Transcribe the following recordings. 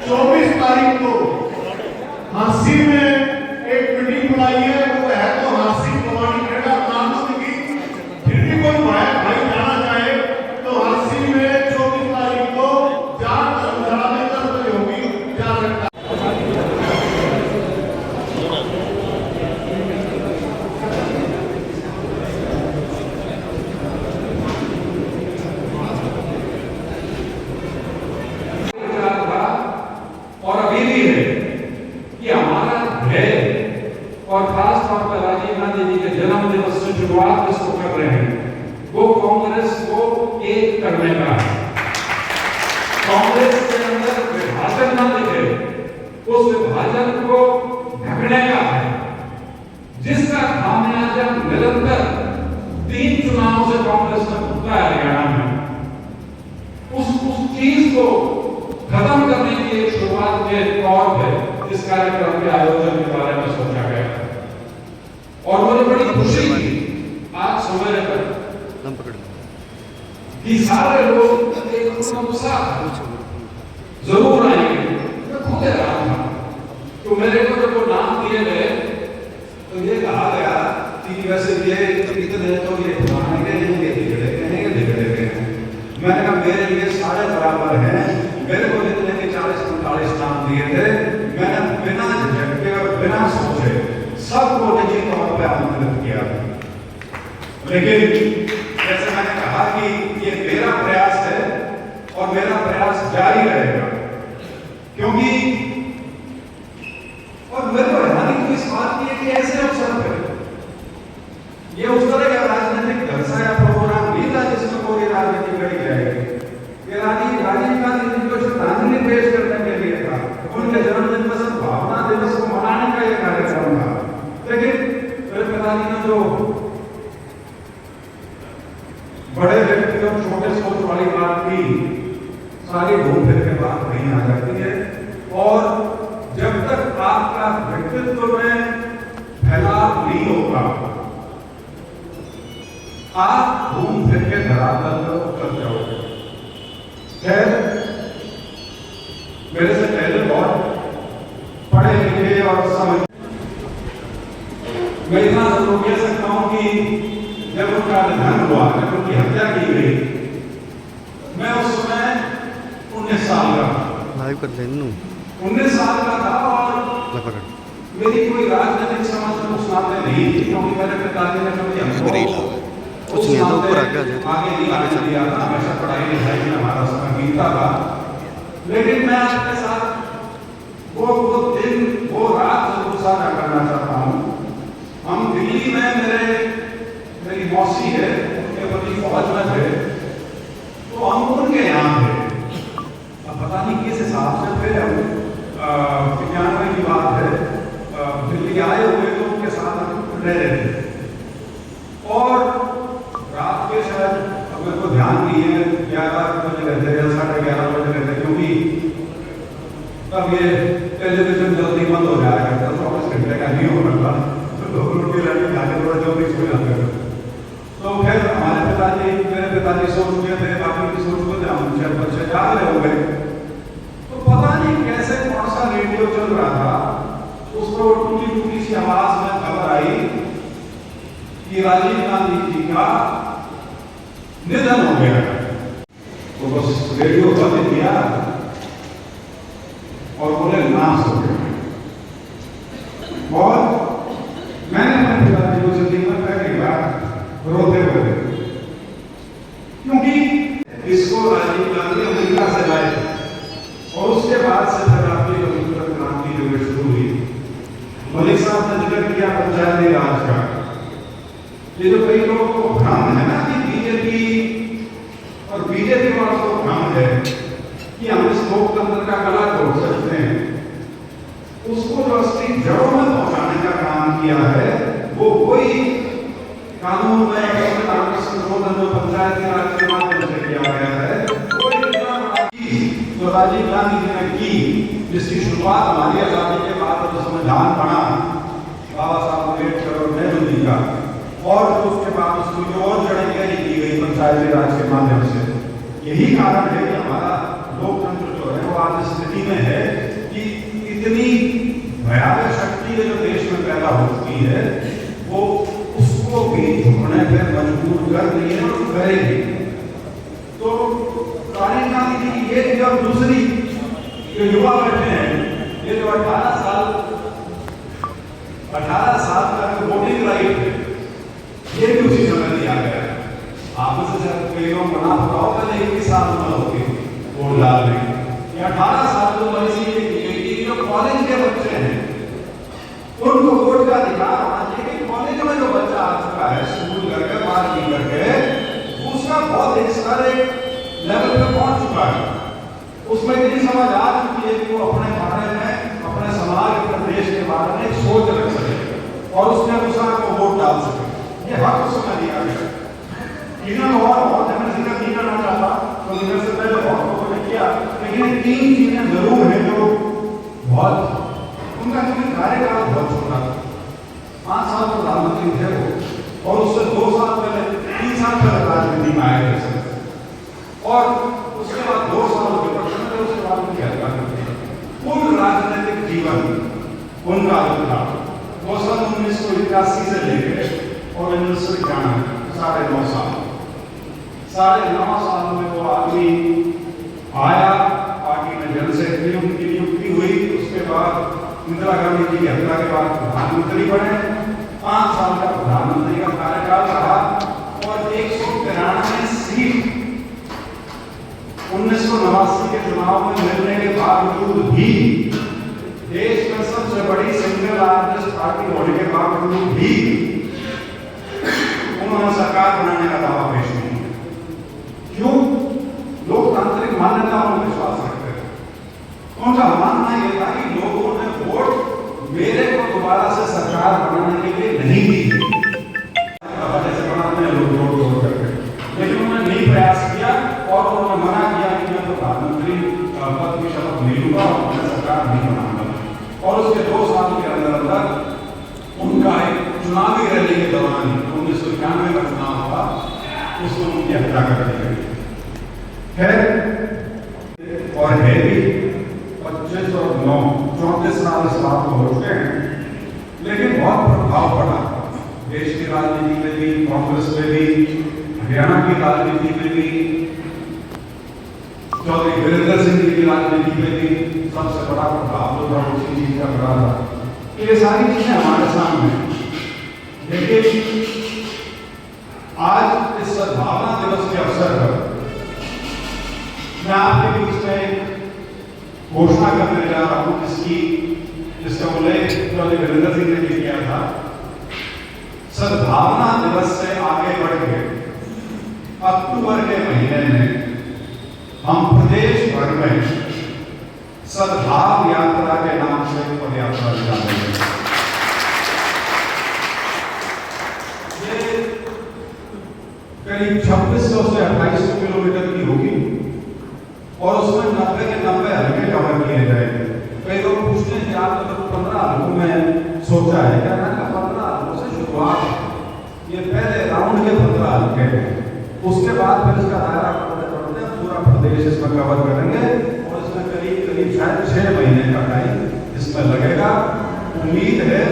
24 तारीख को हांसी में एक मीटिंग बुलाई है। वो है तो हांसी प्रवाणी करेगा आनंद की, फिर भी कोई भाई जाना चाहे तो हांसी में 24 तारीख को 4 धर्मशाला में 10 बजे होगी, जा सकता है। और अभी भी है कि हमारा ध्येय, और खास तौर पर राजीव गांधी जी के जन्म दिवस से शुरुआत जिसको कर रहे हैं, वो कांग्रेस को एक करने का है। कांग्रेस के अंदर विभाजन न दिखे, उस विभाजन को ढकने का है, जिसका खामियाजा निरंतर 3 चुनाव से कांग्रेस ने भुगता है हरियाणा में। उस चीज को खत्म करने की एक शुरुआत के तौर पे इस कार्यक्रम के आयोजन के बारे में सोचा गया और मुझे बड़ी खुशी थी आज सवेरे तक कि सारे लोग एक उत्साह जरूर आएंगे। मैं खुद हैरान था तो मेरे को जब वो नाम दिए गए तो ये कहा गया कि वैसे ये इतने तो ये पुराने के नहीं दिगड़े के हैं। मैंने कहा मेरे लिए सारे बराबर हैं। मेरे को जितने के 40-45 नाम दिए थे, मैंने बिना झटके और बिना सोचे सबको निजी तौर पर आमंत्रित किया। लेकिन जैसे मैंने कहा कि ये मेरा प्रयास है और मेरा प्रयास जारी रहेगा, क्योंकि और मेरे को हैरानी तो इस बात की है कि ऐसे अवसर पर ये उस तरह का राजनीतिक दर्शा या प्रोग्राम नहीं था जिसमें कोई राजनीति लड़ी जाएगी। ये राजीव गांधी जी को श्रद्धांजलि पेश करने के लिए था, उनके जन्मदिन पर सद्भावना दिवस को मनाने का ये कार्यक्रम था। लेकिन मेरे पिताजी ने जो बड़े व्यक्ति और छोटे सोच वाली बात की, सारी घूम फिर के बात नहीं आ जाती है। और जब तक आपका व्यक्तित्व में फैलाव नहीं होगा, आप घूम फिर के धरातल पर उतर जाओगे। खैर, मेरे से पहले बहुत पढ़े लिखे और समझ, मैं इतना जरूर कह सकता हूं कि जब उनका निधन हुआ, जब उनकी हत्या की गई, मैं उस समय 19 साल का था। 19 साल का था और मेरी कोई राजनीतिक समझ उस नाते नहीं थी, क्योंकि मेरे पिताजी ने कभी हमको कुछ नहीं आगे नहीं आगे दिया था। हमेशा पढ़ाई लिखाई में हमारा समय बीता था। लेकिन मैं आपके साथ वो दिन वो रात जरूर साझा करना चाहता हूँ। हम दिल्ली में मेरी मौसी है, उनके पति फौज में थे, तो हम उनके यहाँ थे। अब पता नहीं किस हिसाब से थे, 95 की बात है, दिल्ली आए हुए तो उनके साथ हम रह रहे थे। और रात के शायद अगर को ध्यान नहीं है 11 बजे रहते या 11:30 बजे रहते, क्योंकि तब ये टेलीविजन जल्दी बंद हो जाएगा, 24 घंटे का नहीं हो रहा, तो लोग रोटी लाने खाने थोड़ा जल्दी सो जाते हैं। तो फिर हमारे पिताजी, मेरे पिताजी सो चुके थे, बाकी की सो चुके थे, हम 6 बजे जाग रहे हो गए। तो पता नहीं कैसे कौन सा रेडियो चल रहा था, उस पर टूटी सी आवाज में खबर आई कि राजीव गांधी जी का निधन हो गया। तो बस रेडियो बंद किया और बोले नाश हो गया। और मैंने अपने पिताजी को जिंदगी में पहली बार रोते हुए, क्योंकि इसको राजीव गांधी अमेरिका से लाए और उसके बाद से फिर आपकी लोकतंत्र क्रांति जो शुरू हुई। मलिक साहब ने जिक्र किया पंचायती राज का। ये जो कई लोगों को भ्रम है ना कि बीजेपी और बीजेपी वालों को भ्रम है कि हम इस लोकतंत्र का गला तोड़ सकते हैं, उसको जो असली जड़ों में पहुंचाने का काम किया है वो वही कानून में संशोधन जो पंचायती राज के माध्यम से किया गया है, जो राजीव गांधी जी ने की, जिसकी शुरुआत हमारी आजादी के बाद जो संविधान बना बाबा साहब अम्बेडकर और नेहरू जी का, और उसके बाद उसको जो और जड़ें गहरी की गई पंचायती राज के माध्यम से। यही कारण है कि हमारा लोकतंत्र जो है वो आज स्थिति में है कि इतनी भयावह शक्ति जो देश में पैदा हो चुकी है वो उसको भी झुकने पर मजबूर कर रही है और करेगी। तो राजीव गांधी जी की ये और दूसरी जो युवा बैठे हैं, ये जो 18 साल का जो वोटिंग राइट है ये भी उसी समय दिया गया है। आप में से कई लोग बना बताओ पहले 21 साल उम्र होगी वोट डालने की, 18 साल की उम्र इसीलिए जो कॉलेज के बच्चे हैं उनको वोट का अधिकार होना चाहिए। कॉलेज में जो बच्चा आ चुका है स्कूल करके 12वीं करके उसका बहुत एक सारे लेवल पे पहुंच चुका है, उसमें इतनी समझ आ चुकी है कि वो अपने बारे में, अपने समाज, अपने देश के बारे में एक सोच रख सके और उसके अनुसार वो वोट डाल सके। ये हक उस समय दिया गया। इन्होंने बहुत जिक्र नहीं करना चाहता तो मेरे से पहले बहुत लोगों ने किया, लेकिन 3 चीजें जरूर है जो बहुत उनका क्योंकि कार्यकाल बहुत छोटा था, 5 साल प्रधानमंत्री थे वो और उससे 2 साल पहले 3 साल पहले राजनीति में आए थे और उसके बाद 2 साल विपक्ष में थे, उसके बाद उनकी हत्या कर दी। पूर्ण राजनीतिक जीवन उनका जो था वो सन 1981 से लेकर और 1991 9.5 साल, 9.5 साल में वो आदमी आया, पार्टी में जनरल सेक्रेटरी उनकी नियुक्ति हुई, उसके बाद इंदिरा गांधी जी की हत्या के बाद प्रधानमंत्री बने, 5 साल का प्रधानमंत्री का कार्यकाल रहा और 193 सीट 1989 के चुनाव में मिलने के बावजूद भी, देश में सबसे बड़ी सिंगल लार्जेस्ट पार्टी होने के बावजूद भी उन्होंने सरकार बनाने का दावा पेश नहीं किया। क्यों? लोकतांत्रिक मान्यता में विश्वास रखते हैं। उनका मानना यह था कि लोगों ने वोट मेरे को दोबारा से सरकार बनाने के लिए नहीं दी, जैसे बनाते हैं लोग वोट वोट करके, लेकिन उन्होंने नहीं प्रयास किया और उन्होंने मना किया कि मैं प्रधानमंत्री पद की शपथ नहीं लूंगा और मैं सरकार नहीं बनाऊंगा। और उसके 2 साल के अंदर अंदर उनका एक चुनावी रैली के दौरान 1991 का चुनाव हुआ, उसमें उनकी हत्या कर दी गई। खैर और है भी 25 और 9 34 साल इस बात को हो चुके हैं, लेकिन बहुत प्रभाव पड़ा देश की राजनीति में भी, कांग्रेस में भी, हरियाणा की राजनीति में भी, चौधरी वीरेंद्र सिंह जी की राजनीति में भी सबसे बड़ा प्रभाव जो था उसी चीज का पड़ा था। ये सारी चीजें हमारे सामने, लेकिन आज इस सद्भावना दिवस के अवसर पर मैं आपके बीच में घोषणा करने जा रहा हूं जिसका उल्लेख चौधरी वीरेंद्र सिंह ने किया था। सद्भावना दिवस से आगे बढ़ के अक्टूबर के महीने में हम प्रदेश भर में सद्भाव यात्रा के नाम से पद यात्रा निकालेंगे। ये करीब 2600 से 2800 किलोमीटर की होगी और उसमें 90 के 90 हल्के कवर किए जाएंगे। कई लोग पूछते हैं कि आपने तो 15 हल्कों में सोचा है क्या? मैंने कहा 15 हल्कों से शुरुआत, ये पहले राउंड के 15 हल्के हैं, उसके बाद फिर इसका दायरा बढ़ते बढ़ते पूरा प्रदेश इसमें कवर करेंगे और इसमें करीब शायद 6 महीने का टाइम इसमें लगेगा। उम्मीद है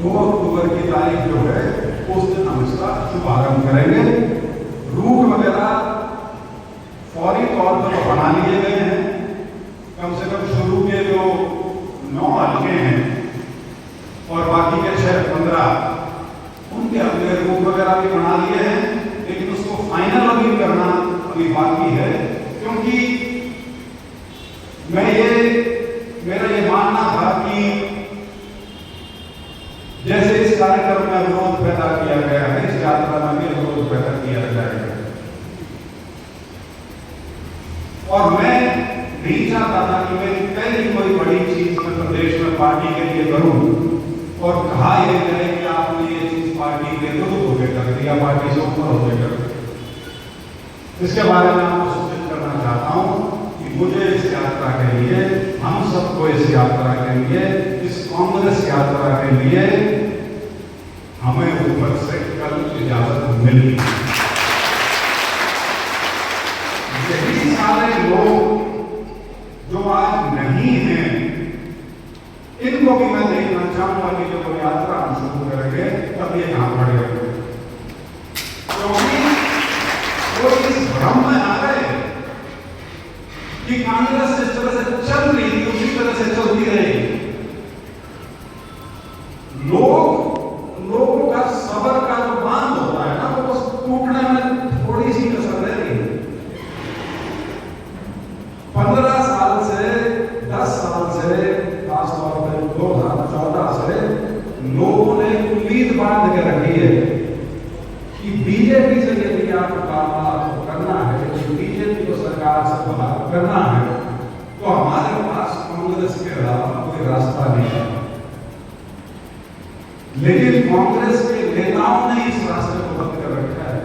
2 अक्टूबर की तारीख जो है उस दिन हम इसका शुभारंभ करेंगे। रूट वगैरह फौरी तौर पर बना लिए गए हैं, कम से कम शुरू के जो 9 हल्के हैं और बाकी के 6-15 उनके अपने रूट वगैरह भी बना लिए हैं, लेकिन उसको फाइनल अभी करना अभी बाकी है, क्योंकि मेरा ये मानना था कि जैसे इस कार्यक्रम में विरोध पैदा किया गया है, इस यात्रा में भी विरोध पैदा किया जाएगा और मैं नहीं चाहता था कि मैं पहली कोई बड़ी चीज मैं प्रदेश में पार्टी के लिए करूं और कहा यह करे कि आपने ये चीज पार्टी के विरुद्ध होकर कर दिया, पार्टी से ऊपर होकर कर दिया। इसके बारे में आपको सूचित करना चाहता हूं कि मुझे इस यात्रा के लिए, हम सबको इस यात्रा के लिए, इस कांग्रेस यात्रा के लिए हमें ऊपर से कल इजाजत मिली। यही सारे लोग जो आज नहीं हैं, इनको भी मैं देखना चाहूंगा कि जब वो यात्रा हम शुरू करेंगे तब ये कहां खड़े होंगे, क्योंकि वो इस भ्रम में आ गए कि कांग्रेस जिस तरह से चल रही थी उसी तरह से चलती रहेगी। लोगों का सबर का जो बांध होता है ना, वो बस टूटने में थोड़ी सी कसर रह रही है। 15 साल से 10 साल से खासतौर पर 2014 से लोगों ने उम्मीद बांध के रखी है कि बीजेपी से यदि आपको काम करना है, बीजेपी को सरकार से बाहर करना है, तो हमारे पास कांग्रेस के अलावा कोई रास्ता नहीं है। लेकिन कांग्रेस के नेताओं ने इस रास्ते को बंद कर रखा है।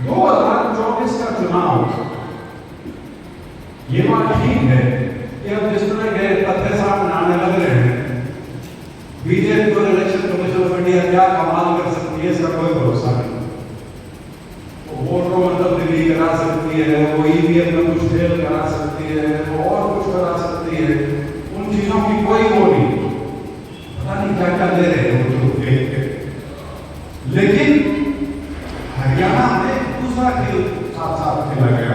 2024 का चुनाव, ये बात ठीक है कि अब जिस तरह के तथ्य सामने आने लग रहे हैं, बीजेपी को इलेक्शन कमीशन ऑफ इंडिया क्या कमाल कर सकती है, इसका कोई भरोसा नहीं। वो वोटों में तब्दीली करा सकती है, वो ईवीएम में कुछ फेल करा सकती है, वो और कुछ करा सकती है, उन चीजों की कोई वो नहीं, पता नहीं क्या क्या दे रहे हैं वो लोग देख के। लेकिन हरियाणा में दूसरा खेल साथ साथ खेला गया,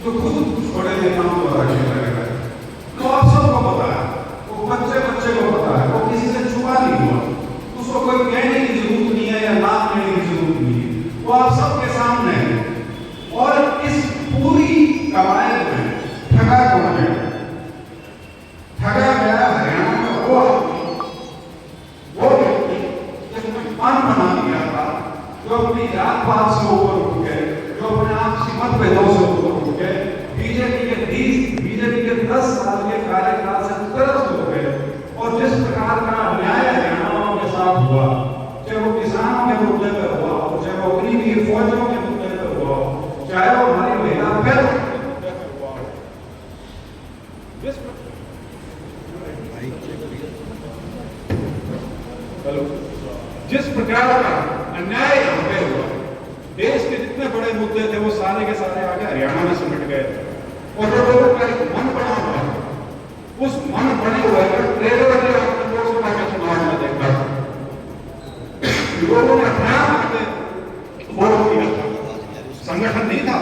तो खुद बड़े नेताओं द्वारा खेला गया। तो आप सबको पता है, वो बच्चे को पता है, वो किसी से छुपा नहीं हुआ, उसको कोई कहने की जरूरत नहीं है या नाम लेने की जरूरत नहीं है, वो आप सबके सामने है। और इस पूरी कवायद में ठगा कौन है? ठगा गया हरियाणा में वो व्यक्ति जिसने मन बना दिया था, जो अपनी जात पात से ऊपर उठ गए, जो अपने आपसी मतभेदों से ऊपर उठ गए, बीजेपी के 10 साल के कार्यकाल से त्रस्त हो गए। और जिस प्रकार का अन्याय हरियाणा के साथ हुआ, चाहे वो किसानों के मुद्दे पर हुआ, चाहे वो अग्निवीर फौजियों के मुद्दे पर हुआ, चाहे वो हमारी महिला बहनों के मुद्दे पर हुआ, जिस प्रकार का अन्याय यहाँ पे हुआ, देश के जितने बड़े मुद्दे थे वो सारे के सारे आगे हरियाणा में सिमट गए। और जो लोगों का एक मन बना हुआ, उस मन बने हुए पर ट्रेलर ने अपने लोकसभा के चुनाव में देखा, लोगों ने अपना वोट किया था, संगठन नहीं था,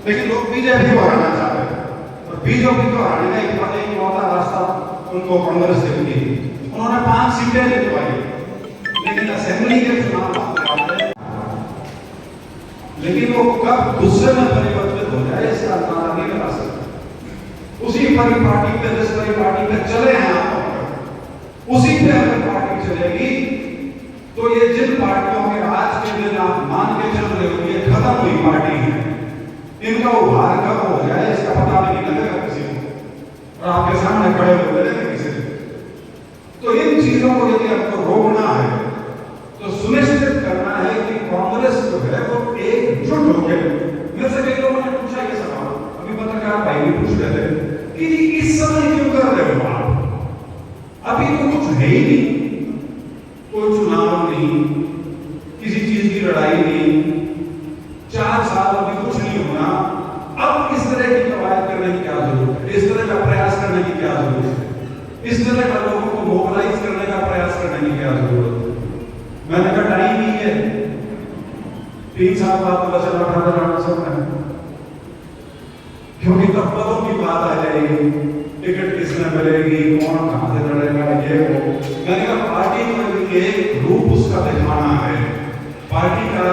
लेकिन लोग बीजेपी को हराना चाहते थे। और बीजेपी को हराने का एक मौका रास्ता उनको कांग्रेस से मिली। उन्होंने 5 सीटें जितवाई, लेकिन असेंबली के चुनाव, लेकिन वो कब गुस्से में परिवर्तित हो जाए इसका अंदाजा नहीं लगा सकते। उसी परिपाटी पे, जिस परिपाटी पे चले हैं आप, उसी पे अगर पार्टी चलेगी तो ये जिन पार्टियों के आज के दिन आप मान के चल रहे हो ये खत्म हुई पार्टी है, इनका उभार कब हो जाए इसका पता भी नहीं लगेगा किसी को, और आपके सामने खड़े हो गए किसी से। तो इन चीजों को यदि आपको रोकना है तो सुनिश्चित करना है कि कांग्रेस जो है वो एकजुट होकर। मेरे से कई लोगों ने पूछा ये सवाल, अभी पत्रकार भाई भी पूछ रहे थे कि इस समय क्यों कर रहे हो आप, अभी तो कुछ है ही नहीं, कोई चुनाव नहीं, किसी चीज की लड़ाई नहीं, 4 साल अभी कुछ नहीं होना, अब इस तरह की कवायद करने की क्या जरूरत है, इस तरह का प्रयास करने की क्या जरूरत है, इस तरह का लोगों को मोबिलाइज करने का प्रयास करने की क्या जरूरत है। मैंने कहा टाइम नहीं है, 3 साल बाद पता चला था सब, क्योंकि तब पदों की बात आ जाएगी, टिकट किसने मिलेगी, कौन कहां से लड़ेगा, ये वो। मैंने कहा पार्टी को एक रूप उसका दिखाना है, पार्टी का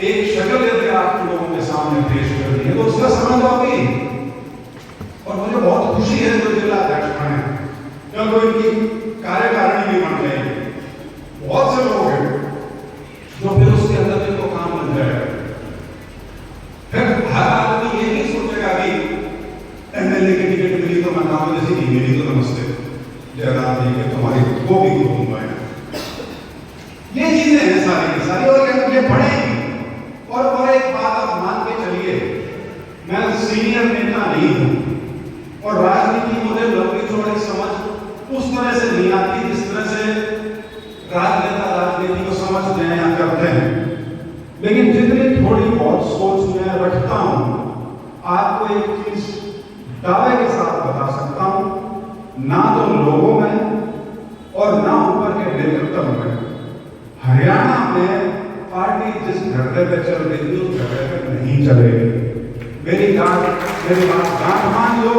एक शक्ल यदि आप लोगों के सामने पेश करनी है तो उसका समझ आओगी। और मुझे बहुत खुशी है जो जिला अध्यक्ष बने, कल वो इनकी कार्यकारिणी भी बन जाएगी, बहुत से लोग हैं जो फिर उसके अंदर जिनको काम मिल जाएगा। फिर हर आदमी ये नहीं सोचेगा कि एमएलए की टिकट मिली तो मैं कांग्रेस ही नहीं मिली तो नमस्ते जयराम जी के तुम्हारी वो भी दूंगा। ये चीजें हैं सारी की सारी, और ये बढ़ेगी। और एक बात आप मान के चलिए, मैं सीनियर नेता नहीं हूं और राजनीति मुझे लंबी चौड़ी समझ उस तरह से नहीं आती जिस तरह से राजनेता राजनीति को समझते हैं या करते हैं, लेकिन जितनी थोड़ी आपको एक चीज दावे के साथ बता सकता हूं, ना तो लोगों में और ना ऊपर के नेतृत्व में हरियाणा में पार्टी जिस ढर्रे पे चल रही थी उस ढर्रे पे नहीं चलेगी। मेरी बात गांठ मान लो,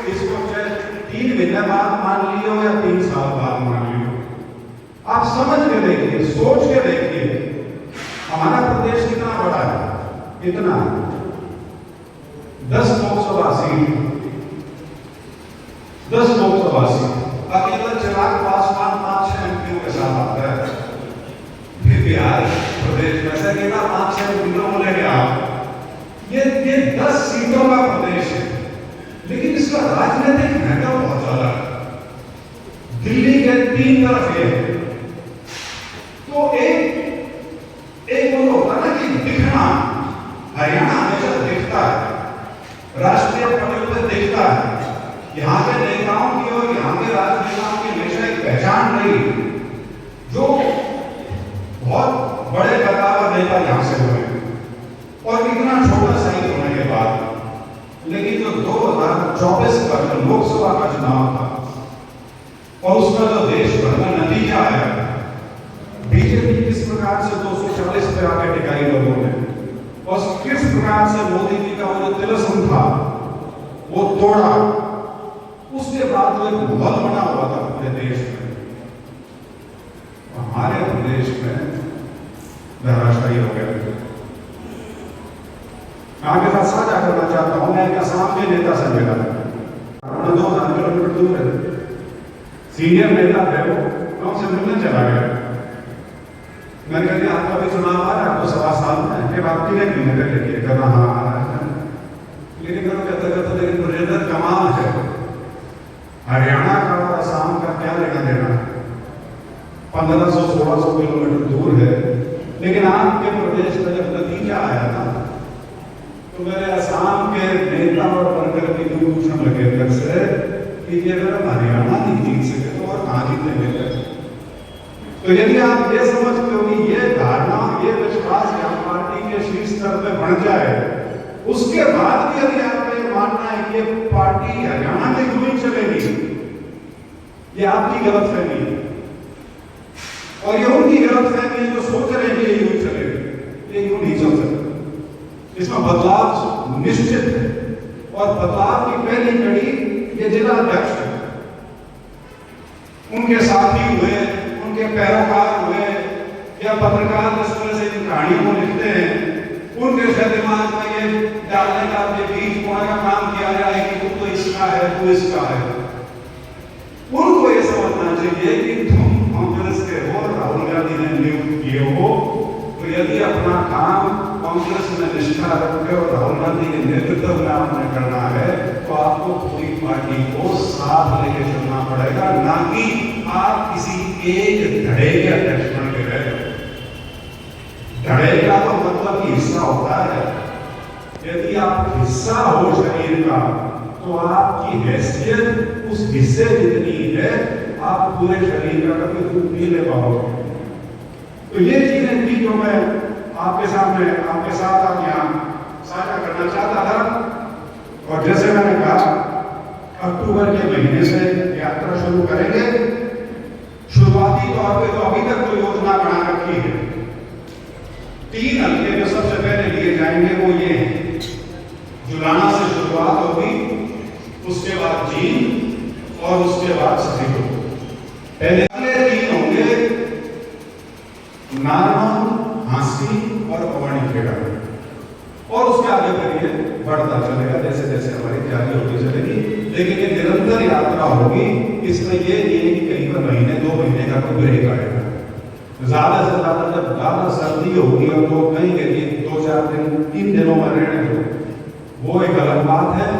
इसको चाहे 3 महीने बाद मान लियो या 3 साल बाद मान लियो। आप समझ के देखिए, सोच के देखिए, हमारा प्रदेश कितना बड़ा है, कितना 10 लोकसभा सीट, 10 लोकसभा सीट। अकेला चिराग पासवान 5-6 एमपीओ के साथ आता है। फिर बिहार प्रदेश में से केवल 5-6 एमपीओ बोलेंगे आप, ये 10 सीटों का प्रदेश है, लेकिन इसका राजनीतिक महत्व बहुत ज्यादा है। दिल्ली के 3 तरफ है, तो एक वो होता ना कि दिखना, हरियाणा हमेशा दिखता है, राष्ट्रीय पटल पर दिखता है। यहाँ के नेताओं की और यहाँ के राजनेताओं की हमेशा एक पहचान रही, जो बहुत बड़े कतार नेता यहाँ से हुए और इतना छोटा साइज होने के बाद। लेकिन जो 2024 का जो लोकसभा का चुनाव था और उसका जो देश भर में नतीजा आया, बीजेपी किस प्रकार से 240 पे आके टिकाई लोगों ने, और किस प्रकार से मोदी जी का वो जो तिलस्म था वो तोड़ा, उसके बाद जो एक माहौल बना हुआ था पूरे देश में, हमारे प्रदेश में धराशायी हो गया। आपके साथ साझा करना चाहता हूं, मैं एक असम के नेता से मिला, 2000 किलोमीटर दूर है, सीनियर नेता है वो, मैं उनसे मिलने चला गया। मैंने कहा आपका भी चुनाव आ रहा है, आपको 1.25 साल में कि आप 3 महीने का लेके करना, हाँ आ रहा है। लेकिन कहते लेकिन ब्रेदर कमाल है, हरियाणा का और असम का क्या लेना देना, 1500-1600 किलोमीटर दूर है। लेकिन आपके प्रदेश में जब नतीजा आया था तो मेरे असम के नेता और वर्कर की पूछने लगे अंदर से कि ये अगर हरियाणा नहीं जीत सके तो और कहाँ जीतेंगे। तो यदि आप ये समझते हो कि ये धारणा, ये विश्वास यहाँ पार्टी के शीर्ष स्तर पे बढ़ जाए, उसके बाद भी यदि आपका ये मानना है कि ये पार्टी हरियाणा में क्यों नहीं चलेगी, ये आपकी गलतफहमी है। और ये उनकी गलतफहमी है जो सोच रहे हैं ये यूं चलेगी, ये यूं नहीं चल सकता। इसमें बदलाव निश्चित है, और बदलाव की पहली कड़ी ये जिला अध्यक्ष है, उनके साथी हुए, उनके पैरोकार हुए, या पत्रकार जिस तरह से इन कहानियों को लिखते हैं, उनके शायद दिमाग में ये डालने का, ये बीज बोने का काम किया जाए कि तू तो इसका है, तू इसका है। उनको ये समझना चाहिए कि तुम कांग्रेस के हो, राहुल गांधी ने नियुक्त किए हो, तो यदि अपना काम कांग्रेस में निष्ठा रखकर और राहुल गांधी के नेतृत्व में आपने करना है, तो आपको पूरी पार्टी को साथ लेके चलना पड़ेगा, ना कि आप किसी एक धड़े के अध्यक्ष बन के रहे। धड़े का तो मतलब कि हिस्सा होता है, यदि आप हिस्सा हो शरीर का तो आपकी हैसियत उस हिस्से जितनी है, आप पूरे शरीर का कभी रूप नहीं ले पाओगे। तो ये चीजें थी जो मैं आपके सामने, आपके साथ आप यहाँ साझा करना चाहता था। और जैसे मैंने कहा, अक्टूबर के महीने से यात्रा शुरू करेंगे। शुरुआती तौर पे तो अभी तक जो योजना बना रखी है, 3 हल्के जो सबसे पहले लिए जाएंगे वो ये हैं। जुलाना से शुरुआत होगी, उसके बाद जींद और उसके बाद सजीलो। पहले अगले 3 होंगे नारनौल, हांसी और भवानीखेड़ा, और उसके आगे फिर ये बढ़ता चलेगा जैसे जैसे हमारी तैयारी होती चलेगी। लेकिन ये निरंतर यात्रा होगी, इसमें ये नहीं है कि कहीं पर महीने 2 महीने का कोई ब्रेक आएगा। ज्यादा से ज्यादा जब ज्यादा सर्दी होगी और लोग कहेंगे कि 2-4 दिन 3 दिनों में रहने दो, वो एक अलग बात है।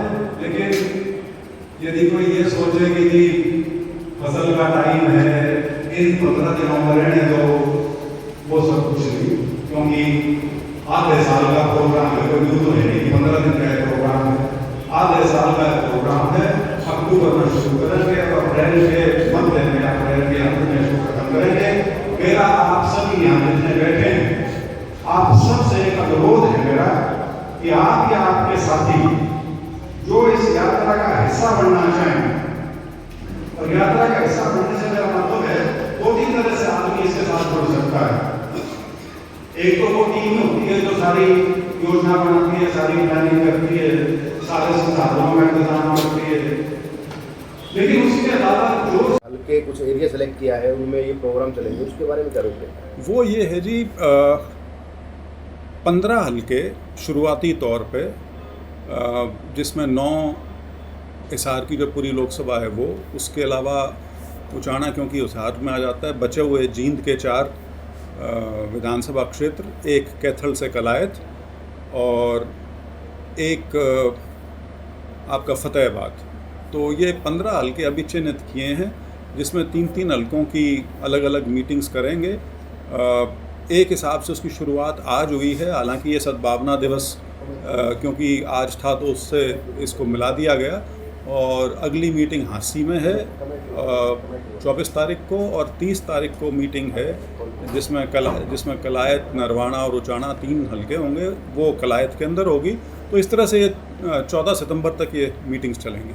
लेकिन यदि कोई ये सोचे कि जी फसल का टाइम है, इन 15 दिनों में रहने दो, वो सब कुछ नहीं, क्योंकि आधे साल का प्रोग्राम है, कोई यूं तो है नहीं 15 दिन का प्रोग्राम है, आधे साल का प्रोग्राम है। अक्टूबर में शुरू करेंगे और अप्रैल के मध्य में, अप्रैल के अंत में शुरू खत्म करेंगे। मेरा आप सभी यहाँ जितने बैठे हैं, आप सबसे एक अनुरोध है मेरा कि आप या आपके साथी जो इस यात्रा का हिस्सा बनना चाहें, और यात्रा का हिस्सा बनने से मेरा मतलब है 2-3 तरह से आदमी इसके साथ जुड़ सकता है। एक तो वो टीम होती है जो सारी योजना बनाती है, सारी प्लानिंग करती है, सारे संसाधनों का इंतजाम करती है, लेकिन उसके अलावा जो हल्के कुछ एरिया सेलेक्ट किया है उनमें ये प्रोग्राम चलेंगे, उसके बारे में क्या रोकते हैं? वो ये है जी 15 हल्के शुरुआती तौर पे, जिसमें 9 हिसार की जो पूरी लोकसभा है वो, उसके अलावा उचाना क्योंकि हिसार में आ जाता है, बचे हुए जींद के 4 विधानसभा क्षेत्र, एक कैथल से कलायत और एक आपका फतेहाबाद। तो ये 15 हल्के अभी चिन्हित किए हैं, जिसमें 3-3 हल्कों की अलग अलग मीटिंग्स करेंगे। एक हिसाब से उसकी शुरुआत आज हुई है, हालांकि ये सद्भावना दिवस क्योंकि आज था तो उससे इसको मिला दिया गया, और अगली मीटिंग हांसी में है 24 तारीख को, और 30 तारीख को मीटिंग है जिसमें कलायत, नरवाना और उचाना 3 हल्के होंगे, वो कलायत के अंदर होगी। तो इस तरह से ये 14 सितंबर तक ये मीटिंग्स चलेंगी।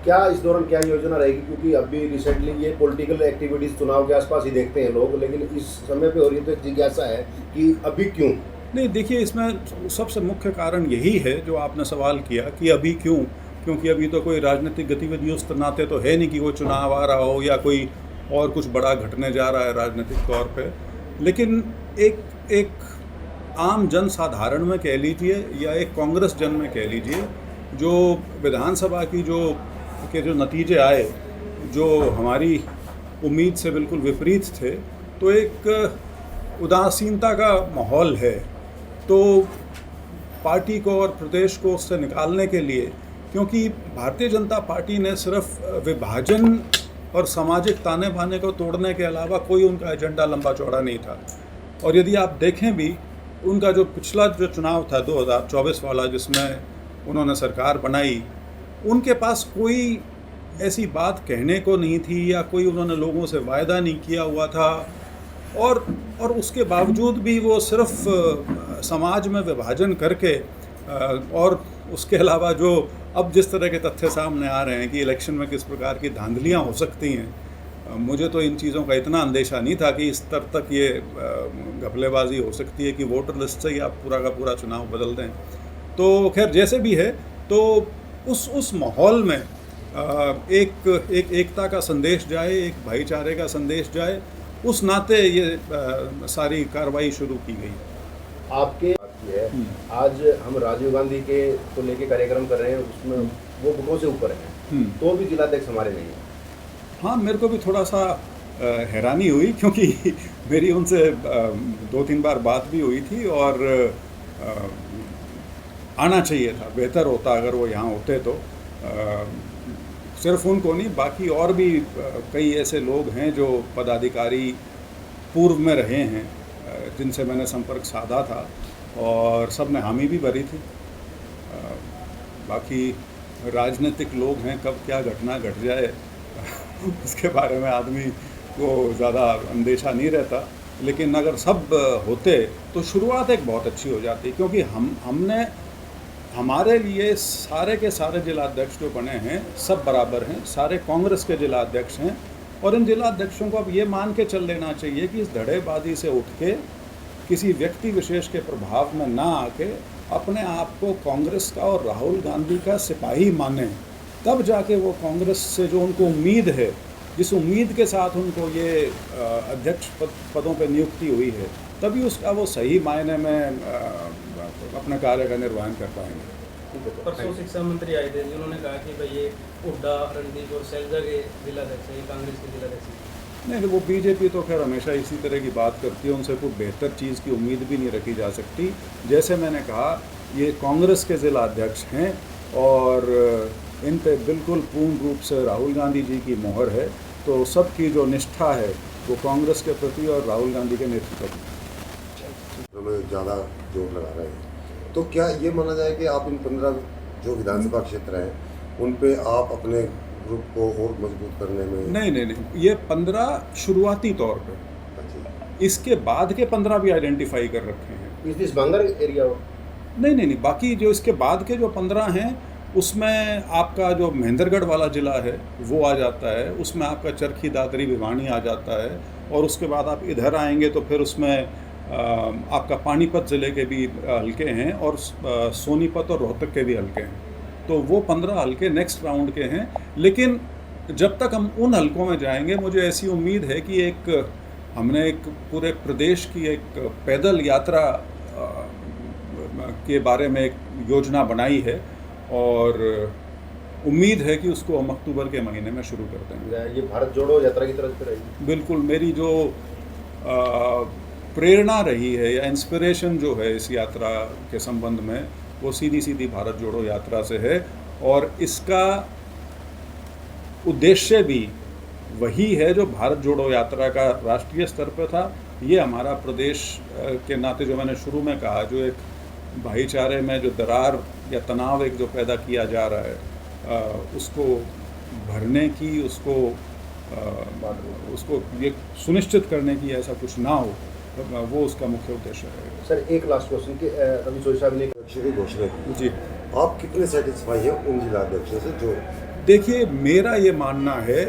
क्या इस दौरान क्या योजना रहेगी, क्योंकि अभी रिसेंटली ये पॉलिटिकल एक्टिविटीज चुनाव के आसपास ही देखते हैं लोग, लेकिन इस समय पे हो रही है, तो एक जिज्ञासा है कि अभी क्यों? नहीं, देखिए, इसमें सबसे मुख्य कारण यही है जो आपने सवाल किया कि अभी क्यों, क्योंकि अभी तो कोई राजनीतिक गतिविधि उस नाते तो है नहीं कि वो चुनाव आ रहा हो या कोई और कुछ बड़ा घटने जा रहा है राजनीतिक तौर पे। लेकिन एक आम जन साधारण में कह लीजिए या एक कांग्रेस जन में कह लीजिए, जो विधानसभा की जो नतीजे आए, जो हमारी उम्मीद से बिल्कुल विपरीत थे, तो एक उदासीनता का माहौल है। तो पार्टी को और प्रदेश को उससे निकालने के लिए, क्योंकि भारतीय जनता पार्टी ने सिर्फ विभाजन और सामाजिक ताने बाने को तोड़ने के अलावा कोई उनका एजेंडा लंबा चौड़ा नहीं था। और यदि आप देखें भी, उनका जो पिछला जो चुनाव था 2024 वाला, जिसमें उन्होंने सरकार बनाई, उनके पास कोई ऐसी बात कहने को नहीं थी या कोई उन्होंने लोगों से वायदा नहीं किया हुआ था, और उसके बावजूद भी वो सिर्फ समाज में विभाजन करके, और उसके अलावा जो अब जिस तरह के तथ्य सामने आ रहे हैं कि इलेक्शन में किस प्रकार की धांधलियां हो सकती हैं, मुझे तो इन चीज़ों का इतना अंदेशा नहीं था कि इस स्तर तक ये घपलेबाजी हो सकती है कि वोटर लिस्ट से ही आप पूरा का पूरा चुनाव बदल दें। तो खैर, जैसे भी है, तो उस माहौल में एक एकता का संदेश जाए, एक भाईचारे का संदेश जाए, उस नाते ये सारी कार्रवाई शुरू की गई। आपके है आज हम राजीव गांधी के को लेके कार्यक्रम कर रहे हैं, उसमें वो बुकों से ऊपर है, तो भी जिलाध्यक्ष हमारे नहीं है। हाँ, मेरे को भी थोड़ा सा हैरानी हुई, क्योंकि मेरी उनसे 2-3 बार बात भी हुई थी, और आना चाहिए था, बेहतर होता अगर वो यहाँ होते। तो सिर्फ उनको नहीं, बाकी और भी कई ऐसे लोग हैं जो पदाधिकारी पूर्व में रहे हैं, जिनसे मैंने संपर्क साधा था, और सब ने हामी भी भरी थी। बाकी राजनीतिक लोग हैं, कब क्या घटना घट जाए उसके बारे में आदमी को ज़्यादा अंदेशा नहीं रहता। लेकिन अगर सब होते तो शुरुआत एक बहुत अच्छी हो जाती, क्योंकि हमने हमारे लिए सारे के सारे जिलाध्यक्ष जो बने हैं सब बराबर हैं, सारे कांग्रेस के जिलाध्यक्ष हैं, और इन जिलाध्यक्षों को अब ये मान के चल लेना चाहिए कि इस धड़ेबाजी से उठ के किसी व्यक्ति विशेष के प्रभाव में ना आके अपने आप को कांग्रेस का और राहुल गांधी का सिपाही माने, तब जाके वो कांग्रेस से जो उनको उम्मीद है, जिस उम्मीद के साथ उनको ये अध्यक्ष पदों पे नियुक्ति हुई है, तभी उसका वो सही मायने में अपने कार्य का निर्वहन कर पाएंगे। परसों शिक्षा मंत्री आए थे, जिन्होंने कहा कि भाई ये हुड्डा, रणदीप और सैलजा के जिलाध्यक्ष है, कांग्रेस के जिलाध्यक्ष। नहीं, वो बीजेपी तो खैर हमेशा इसी तरह की बात करती है, उनसे कोई बेहतर चीज़ की उम्मीद भी नहीं रखी जा सकती। जैसे मैंने कहा, ये कांग्रेस के जिलाध्यक्ष हैं, और इन पे बिल्कुल पूर्ण रूप से राहुल गांधी जी की मोहर है। तो सबकी जो निष्ठा है वो कांग्रेस के प्रति और राहुल गांधी के नेतृत्व में ज़्यादा जोर लगा रहे हैं। तो क्या ये माना जाए कि आप इन 15 जो विधानसभा क्षेत्र हैं उन पे आप अपने ग्रुप को और मजबूत करने में? नहीं, ये 15 शुरुआती तौर पे, इसके बाद के 15 भी आइडेंटिफाई कर रखे हैं। इस बांगर एरिया हो? नहीं, बाकी जो इसके बाद के जो 15 हैं उसमें आपका जो महेंद्रगढ़ वाला ज़िला है वो आ जाता है, उसमें आपका चरखी दादरी भिवानी आ जाता है, और उसके बाद आप इधर आएंगे तो फिर उसमें आपका पानीपत ज़िले के भी हल्के हैं, और सोनीपत और रोहतक के भी हल्के हैं। तो वो 15 हल्के नेक्स्ट राउंड के हैं। लेकिन जब तक हम उन हल्कों में जाएंगे, मुझे ऐसी उम्मीद है कि हमने एक पूरे प्रदेश की एक पैदल यात्रा के बारे में एक योजना बनाई है, और उम्मीद है कि उसको हम अक्टूबर के महीने में शुरू कर देंगे। ये भारत जोड़ो यात्रा की तरफ से रहेगी। बिल्कुल, मेरी जो प्रेरणा रही है या इंस्पिरेशन जो है इस यात्रा के संबंध में, वो सीधी भारत जोड़ो यात्रा से है, और इसका उद्देश्य भी वही है जो भारत जोड़ो यात्रा का राष्ट्रीय स्तर पर था। ये हमारा प्रदेश के नाते, जो मैंने शुरू में कहा, जो एक भाईचारे में जो दरार या तनाव एक जो पैदा किया जा रहा है, उसको भरने की, उसको ये सुनिश्चित करने की ऐसा कुछ ना हो, वो उसका मुख्य उद्देश्य है। सर, एक लास्ट क्वेश्चन कि अभी सोई साहब ने अध्यक्ष की घोषणा की, जी, आप कितने सेटिस्फाई हैं उन जिलाध्यक्षों से जो? देखिए, मेरा ये मानना है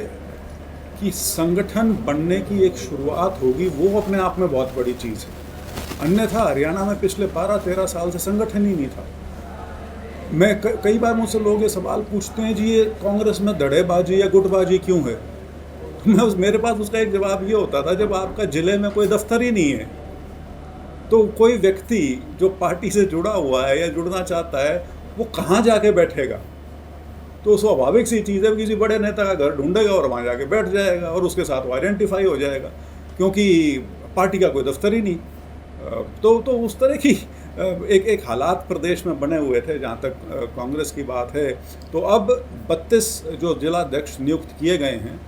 कि संगठन बनने की एक शुरुआत होगी, वो अपने आप में बहुत बड़ी चीज़ है। अन्यथा हरियाणा में पिछले 12-13 साल से संगठन ही नहीं था। मैं कई बार मुझसे लोग ये सवाल पूछते हैं, जी ये कांग्रेस में धड़ेबाजी या गुटबाजी क्यों है? मेरे पास उसका एक जवाब ये होता था, जब आपका ज़िले में कोई दफ्तर ही नहीं है, तो कोई व्यक्ति जो पार्टी से जुड़ा हुआ है या जुड़ना चाहता है, वो कहाँ जाके बैठेगा? तो स्वाभाविक सी चीज़ है, किसी बड़े नेता का घर ढूंढेगा और वहाँ जाके बैठ जाएगा, और उसके साथ वो आइडेंटिफाई हो जाएगा, क्योंकि पार्टी का कोई दफ्तर ही नहीं। तो उस तरह की एक हालात प्रदेश में बने हुए थे जहाँ तक कांग्रेस की बात है। तो अब 32 जो जिलाध्यक्ष नियुक्त किए गए हैं,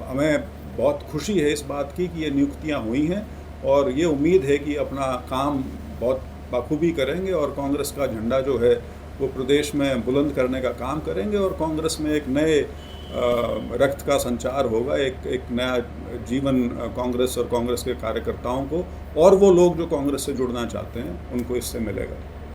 हमें बहुत खुशी है इस बात की कि ये नियुक्तियाँ हुई हैं, और ये उम्मीद है कि अपना काम बहुत बखूबी करेंगे, और कांग्रेस का झंडा जो है वो प्रदेश में बुलंद करने का काम करेंगे, और कांग्रेस में एक नए रक्त का संचार होगा, एक नया जीवन कांग्रेस और कांग्रेस के कार्यकर्ताओं को, और वो लोग जो कांग्रेस से जुड़ना चाहते हैं, उनको इससे मिलेगा।